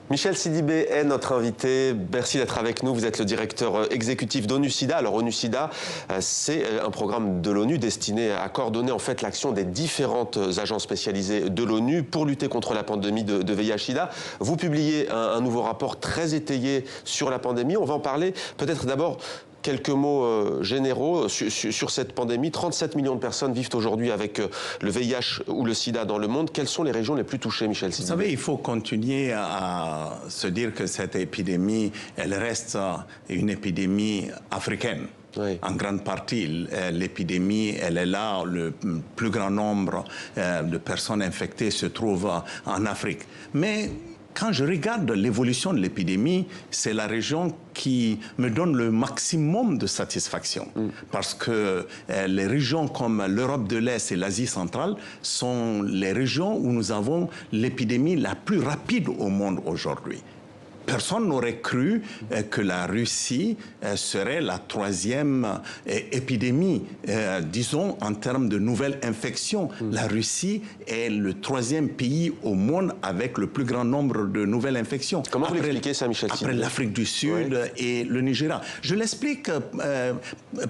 Michel Sidibé est notre invité. Merci d'être avec nous. Vous êtes le directeur exécutif d'ONU-SIDA. Alors ONU-SIDA, c'est un programme de l'ONU destiné à coordonner en fait l'action des différentes agences spécialisées de l'ONU pour lutter contre la pandémie de VIH-SIDA. Vous publiez un nouveau rapport très étayé sur la pandémie. On va en parler peut-être d'abord. Quelques mots généraux sur cette pandémie. 37 millions de personnes vivent aujourd'hui avec le VIH ou le sida dans le monde. Quelles sont les régions les plus touchées, Michel Sidibé? Vous savez, il faut continuer à se dire que cette épidémie, elle reste une épidémie africaine. Oui. En grande partie, l'épidémie, elle est là. Le plus grand nombre de personnes infectées se trouve en Afrique. Mais quand je regarde l'évolution de l'épidémie, c'est la région qui me donne le maximum de satisfaction. Parce que les régions comme l'Europe de l'Est et l'Asie centrale sont les régions où nous avons l'épidémie la plus rapide au monde aujourd'hui. Personne n'aurait cru que la Russie serait la troisième épidémie, disons, en termes de nouvelles infections. La Russie est le troisième pays au monde avec le plus grand nombre de nouvelles infections. Comment vous l'expliquez ça, Michel Sidibé? Après l'Afrique du Sud et le Nigeria. Je l'explique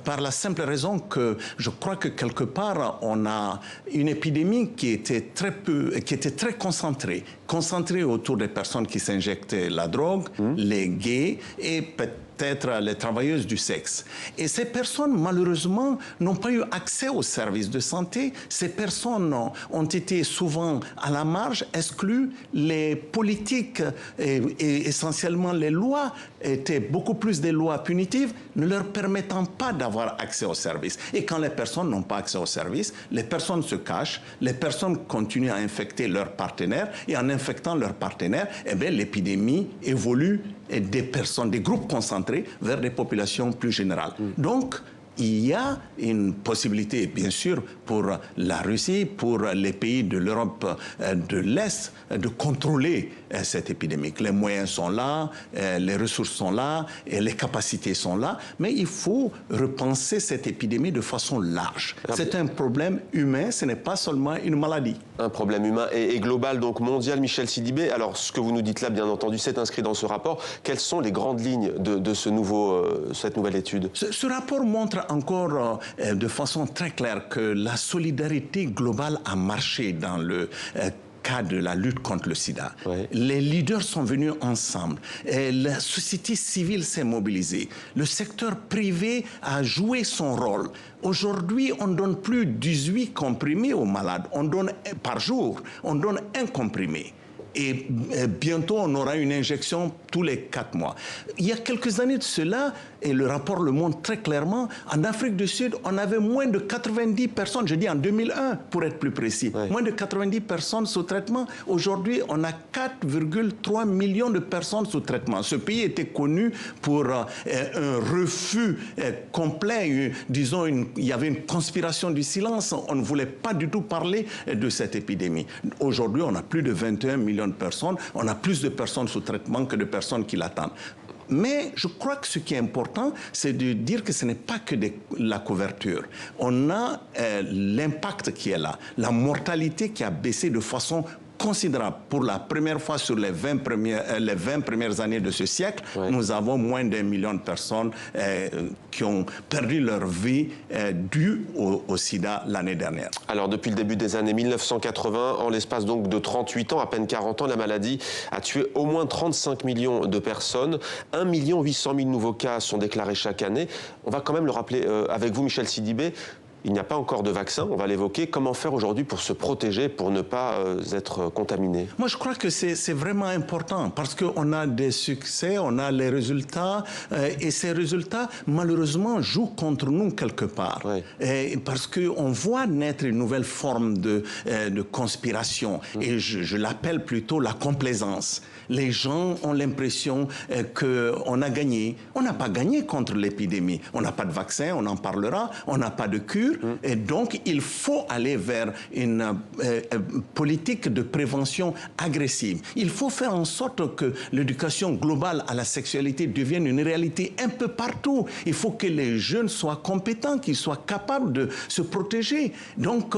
par la simple raison que je crois que quelque part, on a une épidémie qui était très concentrée autour des personnes qui s'injectaient la drogue, les gays et peut-être les travailleuses du sexe. Et ces personnes, malheureusement, n'ont pas eu accès aux services de santé. Ces personnes ont été souvent à la marge, exclues. Les politiques et essentiellement les lois étaient beaucoup plus des lois punitives, ne leur permettant pas d'avoir accès aux services. Et quand les personnes n'ont pas accès aux services, les personnes se cachent, les personnes continuent à infecter leurs partenaires, et en infectant leurs partenaires, eh bien, l'épidémie évolue des personnes, des groupes concentrés vers des populations plus générales. Donc, il y a une possibilité, bien sûr, pour la Russie, pour les pays de l'Europe de l'Est, de contrôler cette épidémie. Les moyens sont là, les ressources sont là, et les capacités sont là, mais il faut repenser cette épidémie de façon large. C'est un problème humain, ce n'est pas seulement une maladie. Un problème humain et global, donc mondial, Michel Sidibé. Alors, ce que vous nous dites là, bien entendu, c'est inscrit dans ce rapport. Quelles sont les grandes lignes de cette nouvelle étude? Ce rapport montre encore de façon très claire que la solidarité globale a marché dans le cas de la lutte contre le sida. Oui. Les leaders sont venus ensemble. Et la société civile s'est mobilisée. Le secteur privé a joué son rôle. Aujourd'hui, on ne donne plus 18 comprimés aux malades. On donne par jour, on donne un comprimé. Et bientôt, on aura une injection tous les 4 mois. Il y a quelques années de cela, et le rapport le montre très clairement, en Afrique du Sud, on avait moins de 90 personnes, je dis en 2001 pour être plus précis, moins de 90 personnes sous traitement. Aujourd'hui, on a 4,3 millions de personnes sous traitement. Ce pays était connu pour un refus complet, disons, il y avait une conspiration du silence, on ne voulait pas du tout parler de cette épidémie. Aujourd'hui, on a plus de 21 millions de personnes, on a plus de personnes sous traitement que de personnes qui l'attendent. Mais je crois que ce qui est important, c'est de dire que ce n'est pas que la couverture. On a l'impact qui est là, la mortalité qui a baissé de façon considérable. Pour la première fois sur les 20 premières années de ce siècle, nous avons moins d'1 million de personnes qui ont perdu leur vie due au sida l'année dernière. Alors, depuis le début des années 1980, en l'espace donc de 38 ans, à peine 40 ans, la maladie a tué au moins 35 millions de personnes. 1 800 000 nouveaux cas sont déclarés chaque année. On va quand même le rappeler avec vous, Michel Sidibé. Il n'y a pas encore de vaccin, on va l'évoquer. Comment faire aujourd'hui pour se protéger, pour ne pas être contaminé? Moi, je crois que c'est vraiment important parce qu'on a des succès, on a les résultats et ces résultats, malheureusement, jouent contre nous quelque part. Parce qu'on voit naître une nouvelle forme de conspiration et je l'appelle plutôt la complaisance. Les gens ont l'impression qu'on a gagné. On n'a pas gagné contre l'épidémie. On n'a pas de vaccin, on en parlera, on n'a pas de cure. Et donc, il faut aller vers une politique de prévention agressive. Il faut faire en sorte que l'éducation globale à la sexualité devienne une réalité un peu partout. Il faut que les jeunes soient compétents, qu'ils soient capables de se protéger. Donc,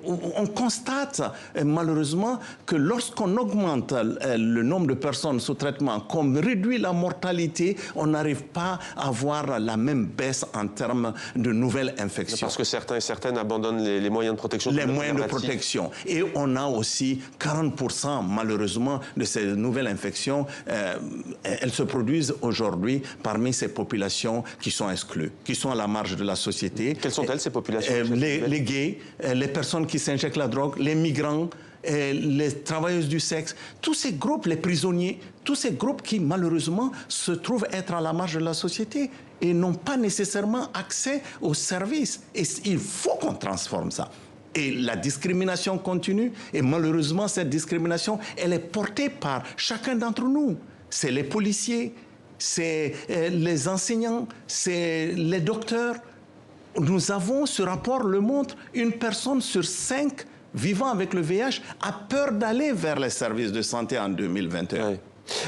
on constate malheureusement que lorsqu'on augmente le nombre de personnes sous traitement, qu'on réduit la mortalité, on n'arrive pas à avoir la même baisse en termes de nouvelles infections. Parce que certains et certaines abandonnent les moyens de protection. Les moyens de protection. Et on a aussi 40% malheureusement de ces nouvelles infections, elles se produisent aujourd'hui parmi ces populations qui sont exclues, qui sont à la marge de la société. Quelles sont-elles, ces populations? Les gays, les personnes qui s'injectent la drogue, les migrants, les travailleuses du sexe, tous ces groupes, les prisonniers, tous ces groupes qui malheureusement se trouvent être à la marge de la société et n'ont pas nécessairement accès aux services. Et il faut qu'on transforme ça. Et la discrimination continue, et malheureusement cette discrimination, elle est portée par chacun d'entre nous. C'est les policiers, c'est les enseignants, c'est les docteurs. Nous avons, ce rapport le montre, 1 personne sur 5 vivant avec le VIH a peur d'aller vers les services de santé en 2021. Oui.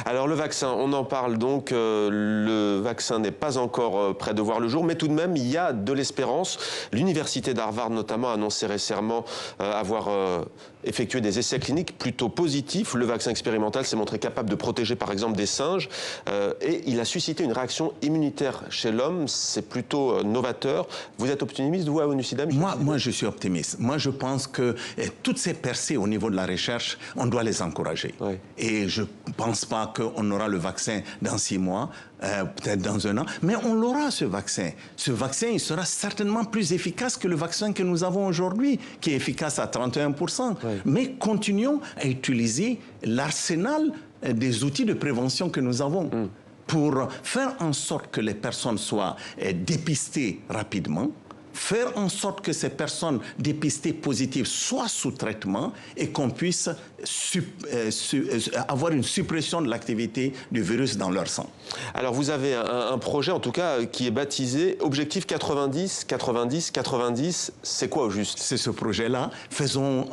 Alors le vaccin, on en parle donc, le vaccin n'est pas encore prêt de voir le jour, mais tout de même il y a de l'espérance. L'université d'Harvard notamment a annoncé récemment avoir effectué des essais cliniques plutôt positifs. Le vaccin expérimental s'est montré capable de protéger par exemple des singes et il a suscité une réaction immunitaire chez l'homme, c'est plutôt novateur. Vous êtes optimiste, vous, à ONU-SIDA? Moi, je suis optimiste. Moi, je pense que toutes ces percées au niveau de la recherche, on doit les encourager. Oui. Et je ne pense pas qu'on aura le vaccin dans 6 mois, peut-être dans 1 an, mais on l'aura, ce vaccin. Ce vaccin, il sera certainement plus efficace que le vaccin que nous avons aujourd'hui, qui est efficace à 31%. Oui. Mais continuons à utiliser l'arsenal des outils de prévention que nous avons pour faire en sorte que les personnes soient dépistées rapidement, faire en sorte que ces personnes dépistées positives soient sous traitement et qu'on puisse avoir une suppression de l'activité du virus dans leur sang. Alors vous avez un projet en tout cas qui est baptisé Objectif 90, 90, 90. C'est quoi au juste? C'est ce projet-là. Faisons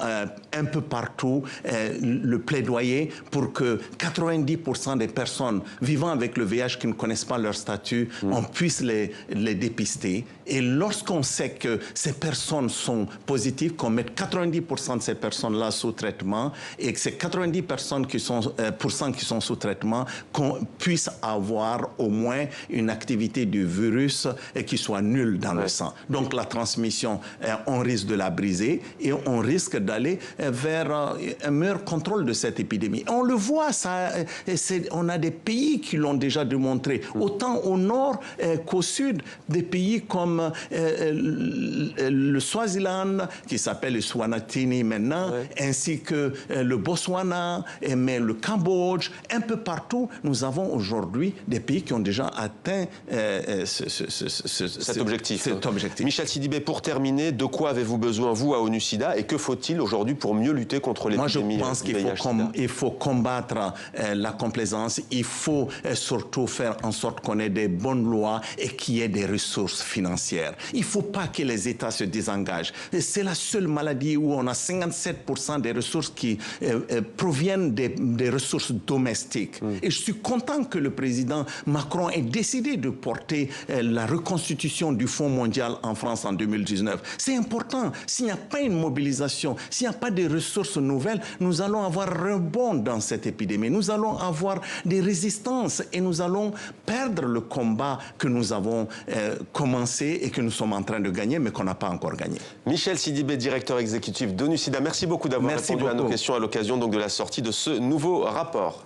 un peu partout le plaidoyer pour que 90% des personnes vivant avec le VIH qui ne connaissent pas leur statut, on puisse les dépister. Et lorsqu'on sait que ces personnes sont positives, qu'on mette 90% de ces personnes-là sous traitement et que ces 90% qui sont sous traitement, qu'on puisse avoir au moins une activité du virus qui soit nulle dans le sang. Donc la transmission, on risque de la briser et on risque d'aller vers un meilleur contrôle de cette épidémie. On le voit, on a des pays qui l'ont déjà démontré, autant au nord qu'au sud, des pays comme le Swaziland, qui s'appelle le Swatini maintenant, ainsi que le Botswana, mais le Cambodge, un peu partout, nous avons aujourd'hui des pays qui ont déjà atteint cet objectif. Michel Sidibé, pour terminer, de quoi avez-vous besoin, vous, à ONU-SIDA, et que faut-il aujourd'hui pour mieux lutter contre l'épidémie? Moi, je pense qu'il faut combattre la complaisance, il faut surtout faire en sorte qu'on ait des bonnes lois et qu'il y ait des ressources financières. Il ne faut pas que les États se désengagent. C'est la seule maladie où on a 57% des ressources qui proviennent des ressources domestiques. Et je suis content que le président Macron ait décidé de porter la reconstitution du Fonds mondial en France en 2019. C'est important. S'il n'y a pas une mobilisation, s'il n'y a pas de ressources nouvelles, nous allons avoir un rebond dans cette épidémie. Nous allons avoir des résistances et nous allons perdre le combat que nous avons commencé et que nous sommes en train de gagner, mais qu'on n'a pas encore gagné. Michel Sidibé, directeur exécutif d'ONU-SIDA, merci beaucoup d'avoir répondu à nos questions à l'occasion donc de la sortie de ce nouveau rapport.